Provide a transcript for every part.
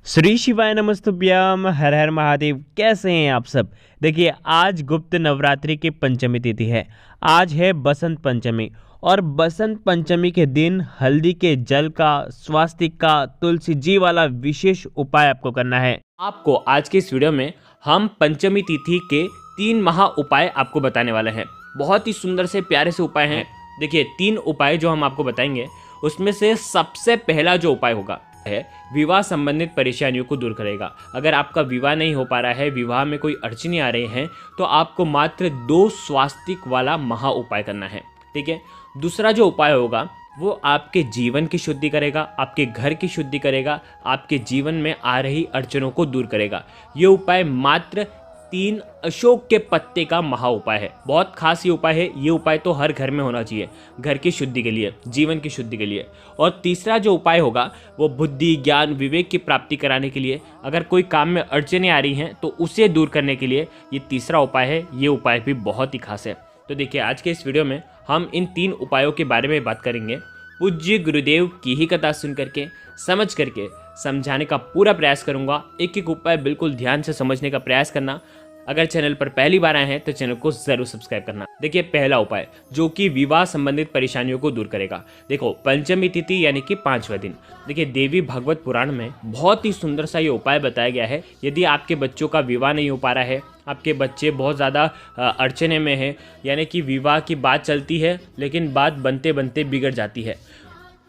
श्री शिवाय नमस्तुभ्यम। हर हर महादेव। कैसे हैं आप सब। देखिए, आज गुप्त नवरात्रि की पंचमी तिथि है। आज है बसंत पंचमी और बसंत पंचमी के दिन हल्दी के जल का, स्वास्तिक का, तुलसी जी वाला विशेष उपाय आपको करना है। आपको आज के इस वीडियो में हम पंचमी तिथि के 3 महा उपाय आपको बताने वाले हैं। बहुत ही सुंदर से प्यारे से उपाय हैं। देखिए, 3 उपाय जो हम आपको बताएंगे उसमें से सबसे पहला जो उपाय होगा है विवाह संबंधित परेशानियों को दूर करेगा। अगर आपका विवाह नहीं हो पा रहा है, विवाह में कोई अड़चने आ रही हैं, तो आपको मात्र 2 स्वास्तिक वाला महा उपाय करना है। ठीक है। दूसरा जो उपाय होगा वो आपके जीवन की शुद्धि करेगा, आपके घर की शुद्धि करेगा, आपके जीवन में आ रही अड़चनों को दूर करेगा। ये उपाय मात्र 3 अशोक के पत्ते का महा उपाय है। बहुत खास ये उपाय है। ये उपाय तो हर घर में होना चाहिए, घर की शुद्धि के लिए, जीवन की शुद्धि के लिए। और तीसरा जो उपाय होगा वो बुद्धि, ज्ञान, विवेक की प्राप्ति कराने के लिए। अगर कोई काम में अड़चनें आ रही हैं तो उसे दूर करने के लिए ये तीसरा उपाय है। ये उपाय भी बहुत ही खास है। तो देखिए, आज के इस वीडियो में हम इन 3 उपायों के बारे में बात करेंगे। पूज्य गुरुदेव की ही कथा सुन करके, समझ करके समझाने का पूरा प्रयास करूंगा। एक एक उपाय बिल्कुल ध्यान से समझने का प्रयास करना। अगर चैनल पर पहली बार आए हैं तो चैनल को जरूर सब्सक्राइब करना। देखिए, पहला उपाय जो कि विवाह संबंधित परेशानियों को दूर करेगा। देखो, पंचमी तिथि यानी कि 5वां दिन। देखिए, देवी भागवत पुराण में बहुत ही सुंदर सा ये उपाय बताया गया है। यदि आपके बच्चों का विवाह नहीं हो पा रहा है, आपके बच्चे बहुत ज़्यादा अड़चने में हैं, यानी कि विवाह की बात चलती है लेकिन बात बनते बनते बिगड़ जाती है,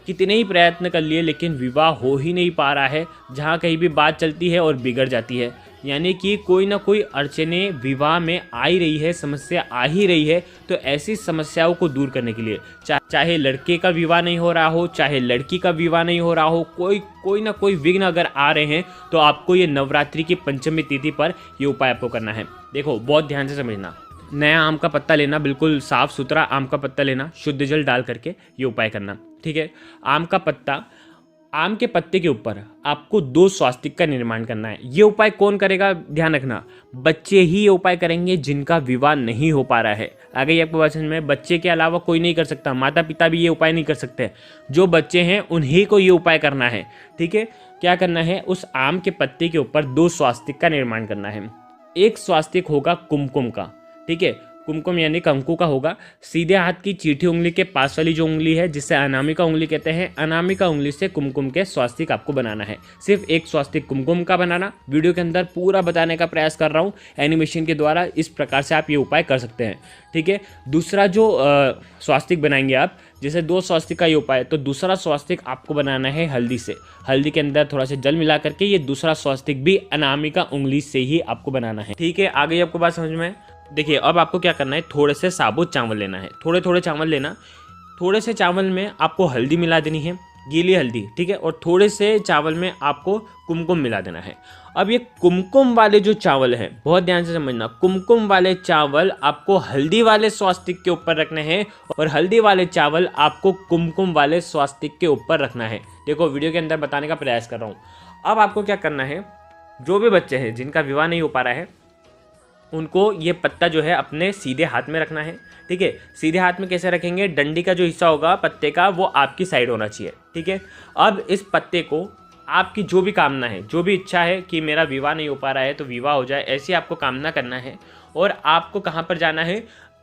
कितने ही प्रयत्न कर लिए लेकिन विवाह हो ही नहीं पा रहा है, जहाँ कहीं भी बात चलती है और बिगड़ जाती है, यानी कि कोई ना कोई अड़चने विवाह में आ ही रही है, समस्या आ ही रही है। तो ऐसी समस्याओं को दूर करने के लिए चाहे लड़के का विवाह नहीं हो रहा हो, चाहे लड़की का विवाह नहीं हो रहा हो, कोई ना कोई विघ्न अगर आ रहे हैं तो आपको ये नवरात्रि की पंचमी तिथि पर ये उपाय आपको करना है। देखो, बहुत ध्यान से समझना। नया आम का पत्ता लेना, बिल्कुल साफ सुथरा आम का पत्ता लेना, शुद्ध जल डाल करके ये उपाय करना। ठीक है। आम का पत्ता, आम के पत्ते के ऊपर आपको 2 स्वास्तिक का निर्माण करना है। ये उपाय कौन करेगा, ध्यान रखना, बच्चे ही ये उपाय करेंगे जिनका विवाह नहीं हो पा रहा है। आगे ये आपको बात समझ में, बच्चे के अलावा कोई नहीं कर सकता, माता पिता भी ये उपाय नहीं कर सकते। जो बच्चे हैं उन्हीं को ये उपाय करना है। ठीक है। क्या करना है, उस आम के पत्ते के ऊपर 2 स्वास्तिक का निर्माण करना है। एक स्वास्तिक होगा कुमकुम का। ठीक है। कुमकुम यानी कंकु का होगा। सीधे हाथ की चीठी उंगली के पास वाली जो उंगली है, जिसे अनामिका उंगली कहते हैं, अनामिका उंगली से कुमकुम के स्वास्तिक आपको बनाना है। सिर्फ एक स्वास्तिक कुमकुम का बनाना। वीडियो के अंदर पूरा बताने का प्रयास कर रहा हूँ एनिमेशन के द्वारा। इस प्रकार से आप ये उपाय कर सकते हैं। ठीक है। दूसरा जो स्वास्तिक बनाएंगे आप, जैसे 2 स्वास्तिक का ये उपाय, तो दूसरा स्वास्तिक आपको बनाना है हल्दी से। हल्दी के अंदर थोड़ा सा जल मिला करके ये दूसरा स्वास्तिक भी अनामिका उंगली से ही आपको बनाना है। ठीक है। आगे आपको बात समझ में। देखिए, अब आपको क्या करना है, थोड़े से साबुत चावल लेना है, थोड़े थोड़े चावल लेना। थोड़े से चावल में आपको हल्दी मिला देनी है, गीली हल्दी। ठीक है। और थोड़े से चावल में आपको कुमकुम मिला देना है। अब ये कुमकुम वाले जो चावल हैं, बहुत ध्यान से समझना, कुमकुम वाले चावल आपको हल्दी वाले स्वास्तिक के ऊपर रखने हैं और हल्दी वाले चावल आपको कुमकुम वाले स्वास्तिक के ऊपर रखना है। देखो, वीडियो के अंदर बताने का प्रयास कर रहा हूँ। अब आपको क्या करना है, जो भी बच्चे हैं जिनका विवाह नहीं हो पा रहा है, उनको ये पत्ता जो है अपने सीधे हाथ में रखना है। ठीक है। सीधे हाथ में कैसे रखेंगे, डंडी का जो हिस्सा होगा पत्ते का वो आपकी साइड होना चाहिए। ठीक है। अब इस पत्ते को आपकी जो भी कामना है, जो भी इच्छा है कि मेरा विवाह नहीं हो पा रहा है तो विवाह हो जाए, ऐसी आपको कामना करना है। और आपको कहाँ पर जाना है,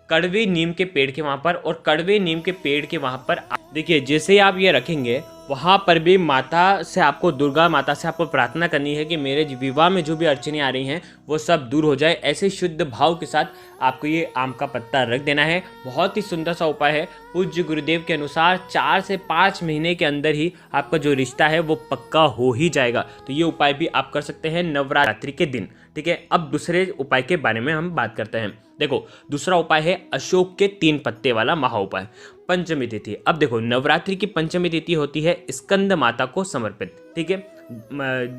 कड़वे नीम के पेड़ के वहाँ पर। और कड़वे नीम के पेड़ के वहाँ पर देखिए, जैसे ही आप ये रखेंगे वहाँ पर भी माता से आपको, दुर्गा माता से आपको प्रार्थना करनी है कि मेरे विवाह में जो भी अड़चनें आ रही हैं वो सब दूर हो जाए। ऐसे शुद्ध भाव के साथ आपको ये आम का पत्ता रख देना है। बहुत ही सुंदर सा उपाय है। पूज्य गुरुदेव के अनुसार 4 से 5 महीने के अंदर ही आपका जो रिश्ता है वो पक्का हो ही जाएगा। तो ये उपाय भी आप कर सकते हैं नवरात्रि के दिन। ठीक है। अब दूसरे उपाय के बारे में हम बात करते हैं। देखो, दूसरा उपाय है अशोक के 3 पत्ते वाला महा उपाय, पंचमी तिथि। अब देखो, नवरात्रि की पंचमी तिथि होती है स्कंद माता को समर्पित। ठीक है।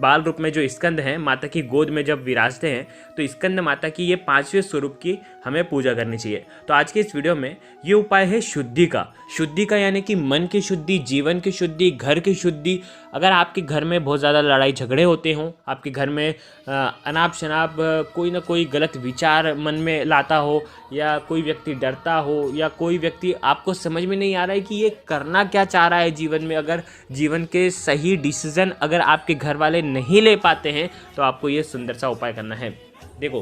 बाल रूप में जो स्कंद हैं, माता की गोद में जब विराजते हैं, तो स्कंद माता की ये 5वें स्वरूप की हमें पूजा करनी चाहिए। तो आज के इस वीडियो में ये उपाय है शुद्धि का यानी कि मन की शुद्धि, जीवन की शुद्धि, घर की शुद्धि। अगर आपके घर में बहुत ज़्यादा लड़ाई झगड़े होते हों, आपके घर में अनाप शनाप कोई ना कोई गलत विचार मन में लाता हो, या कोई व्यक्ति डरता हो, या कोई व्यक्ति आपको समझ में नहीं आ रहा है कि ये करना क्या चाह रहा है जीवन में, अगर जीवन के सही डिसीजन अगर आपके घर वाले नहीं ले पाते हैं तो आपको ये सुंदर सा उपाय करना है। देखो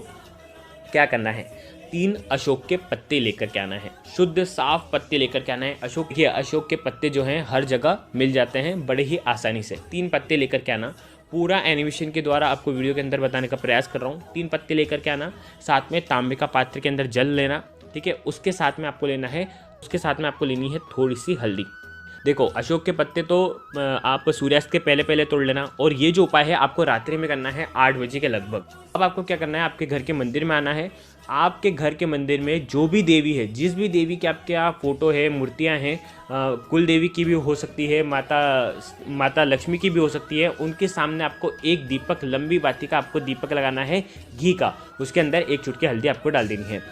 क्या करना है, 3 अशोक के पत्ते लेकर के आना है, शुद्ध साफ पत्ते लेकर के आना है। अशोक के पत्ते जो हैं हर जगह मिल जाते हैं बड़े ही आसानी से। 3 पत्ते लेकर के आना, पूरा एनिमेशन के द्वारा आपको वीडियो के अंदर बताने का प्रयास कर रहा हूँ। 3 पत्ते लेकर के आना, साथ में तांबे का पात्र के अंदर जल लेना, ठीक है। उसके साथ में आपको लेनी है थोड़ी सी हल्दी। देखो अशोक के पत्ते तो आप सूर्यास्त के पहले पहले तोड़ लेना, और ये जो उपाय है आपको रात्रि में करना है 8 बजे के लगभग। अब आपको क्या करना है, आपके घर के मंदिर में आना है। आपके घर के मंदिर में जो भी देवी है, जिस भी देवी की आपके यहाँ फोटो है, मूर्तियाँ हैं, कुल देवी की भी हो सकती है, माता लक्ष्मी की भी हो सकती है, उनके सामने आपको एक दीपक, लंबी बाती का आपको दीपक लगाना है घी का, उसके अंदर 1 चुटकी हल्दी आपको डाल देनी है।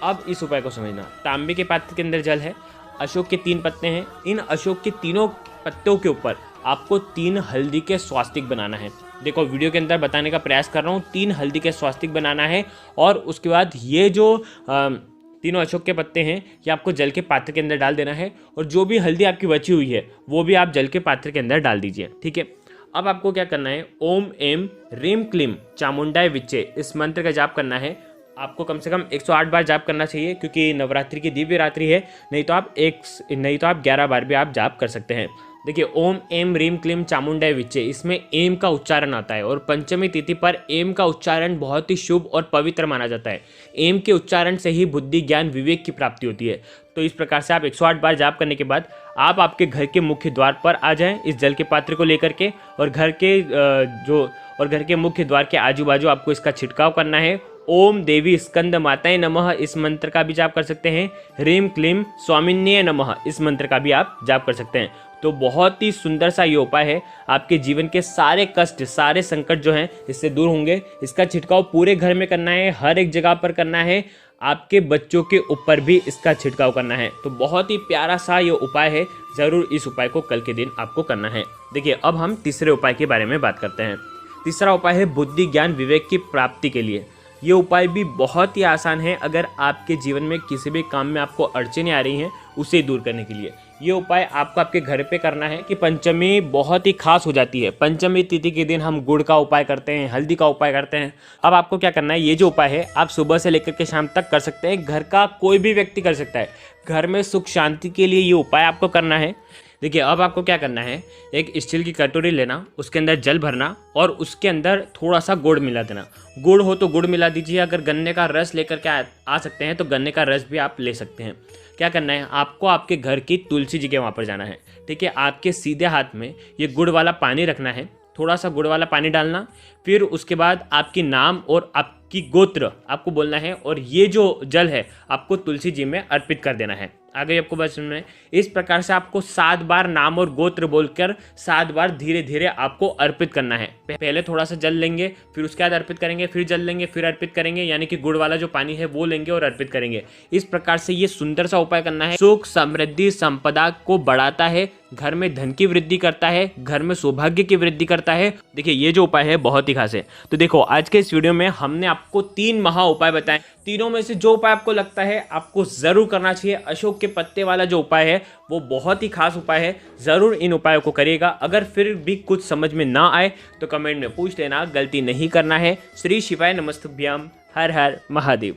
अब इस उपाय को समझना, तांबे के पात्र के अंदर जल है, अशोक के 3 पत्ते हैं, इन अशोक के तीनों पत्तों के ऊपर आपको 3 हल्दी के स्वास्तिक बनाना है। देखो वीडियो के अंदर बताने का प्रयास कर रहा हूँ, 3 हल्दी के स्वास्तिक बनाना है, और उसके बाद ये जो तीनों अशोक के पत्ते हैं ये आपको जल के पात्र के अंदर डाल देना है, और जो भी हल्दी आपकी बची हुई है वो भी आप जल के पात्र के अंदर डाल दीजिए, ठीक है। अब आपको क्या करना है, ओम एम रीम क्लीम चामुंडाय विच्चे, इस मंत्र का जाप करना है। आपको कम से कम 108 बार जाप करना चाहिए, क्योंकि नवरात्रि की दिव्य रात्रि है, नहीं तो आप 11 बार भी आप जाप कर सकते हैं। देखिए ओम एम रीम क्लीम चामुंडाय विच्चे, इसमें एम का उच्चारण आता है, और पंचमी तिथि पर एम का उच्चारण बहुत ही शुभ और पवित्र माना जाता है। एम के उच्चारण से ही बुद्धि, ज्ञान, विवेक की प्राप्ति होती है। तो इस प्रकार से आप 108 बार जाप करने के बाद आप आपके घर के मुख्य द्वार पर आ जाएं इस जल के पात्र को लेकर के, और घर के मुख्य द्वार के आजू बाजू आपको इसका छिड़काव करना है। ओम देवी स्कंद माताए नमः, इस मंत्र का भी जाप कर सकते हैं। ह्रीम क्लीम स्वामिन्ये नमः, इस मंत्र का भी आप जाप कर सकते हैं। तो बहुत ही सुंदर सा ये उपाय है, आपके जीवन के सारे कष्ट, सारे संकट जो हैं इससे दूर होंगे। इसका छिड़काव पूरे घर में करना है, हर एक जगह पर करना है, आपके बच्चों के ऊपर भी इसका छिड़काव करना है। तो बहुत ही प्यारा सा ये उपाय है, ज़रूर इस उपाय को कल के दिन आपको करना है। देखिए अब हम तीसरे उपाय के बारे में बात करते हैं। तीसरा उपाय है बुद्धि, ज्ञान, विवेक की प्राप्ति के लिए। ये उपाय भी बहुत ही आसान है, अगर आपके जीवन में किसी भी काम में आपको अड़चनें आ रही हैं उसे दूर करने के लिए। ये उपाय आपको आपके घर पे करना है कि पंचमी बहुत ही खास हो जाती है। पंचमी तिथि के दिन हम गुड़ का उपाय करते हैं, हल्दी का उपाय करते हैं। अब आपको क्या करना है, ये जो उपाय है आप सुबह से लेकर के शाम तक कर सकते हैं, घर का कोई भी व्यक्ति कर सकता है। घर में सुख शांति के लिए ये उपाय आपको करना है। देखिए अब आपको क्या करना है, एक स्टील की कटोरी लेना, उसके अंदर जल भरना, और उसके अंदर थोड़ा सा गुड़ मिला देना। गुड़ हो तो गुड़ मिला दीजिए, अगर गन्ने का रस लेकर के आ सकते हैं तो गन्ने का रस भी आप ले सकते हैं। क्या करना है, आपको आपके घर की तुलसी जी के वहाँ पर जाना है, ठीक है। आपके सीधे हाथ में ये गुड़ वाला पानी रखना है, थोड़ा सा गुड़ वाला पानी डालना, फिर उसके बाद आपकी नाम और आपकी गोत्र आपको बोलना है, और ये जो जल है आपको तुलसी जी में अर्पित कर देना है। आ गई आपको बात समझ में? इस प्रकार से आपको 7 बार नाम और गोत्र बोलकर 7 बार धीरे धीरे आपको अर्पित करना है। पहले थोड़ा सा जल लेंगे, फिर उसके बाद अर्पित करेंगे, फिर जल लेंगे, फिर अर्पित करेंगे, यानी कि गुड़ वाला जो पानी है वो लेंगे और अर्पित करेंगे। इस प्रकार से ये सुंदर सा उपाय करना है। सुख, समृद्धि, संपदा को बढ़ाता है, घर में धन की वृद्धि करता है, घर में सौभाग्य की वृद्धि करता है। देखिए ये जो उपाय है बहुत ही खास है। तो देखो आज के इस वीडियो में हमने आपको 3 महा उपाय बताए। तीनों में से जो उपाय आपको लगता है आपको जरूर करना चाहिए। अशोक के पत्ते वाला जो उपाय है वो बहुत ही खास उपाय है, जरूर इन उपायों को करिएगा। अगर फिर भी कुछ समझ में ना आए तो कमेंट में पूछ लेना, गलती नहीं करना है। श्री शिवाय नमस्तुभ्याम, हर हर महादेव।